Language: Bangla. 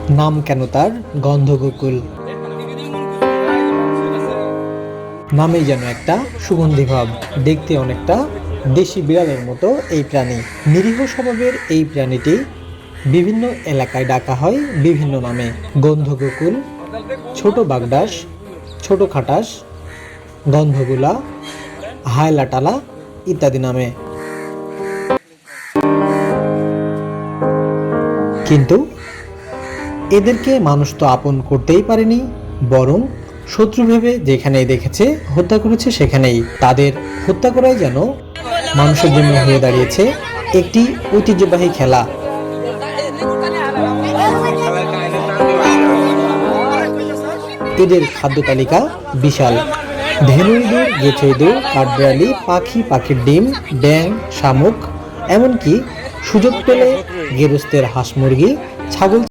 নাম কেন তার গন্ধগোকুল? নামেই যেন একটা সুগন্ধি ভাব। দেখতে অনেকটা দেশি বিড়ালের মতো এই প্রাণী। নিরীহ স্বভাবের এই প্রাণীটি বিভিন্ন এলাকায় ডাকা হয় বিভিন্ন নামে। গন্ধগোকুল, ছোট বাগডাস, ছোট খাটাস, গন্ধগুলা, হায়লাটালা ইত্যাদি নামে। কিন্তু এদেরকে মানুষ তো আপন করতেই পারেনি, বরং শত্রু ভেবে যেখানেই দেখেছে হত্যা করেছে সেখানেই। তাদের হত্যা করাই যেন মানুষের জন্য হয়ে দাঁড়িয়েছে একটি ঐতিহ্যবাহী খেলা। এদের খাদ্য তালিকা বিশাল। ধেনু ইঁদুর, গেছো ইঁদুর, কাঠবিড়ালি, পাখি, পাখির ডিম, ব্যাঙ, শামুক, এমনকি সুযোগ পেলে গেরস্তের হাঁস মুরগি, ছাগল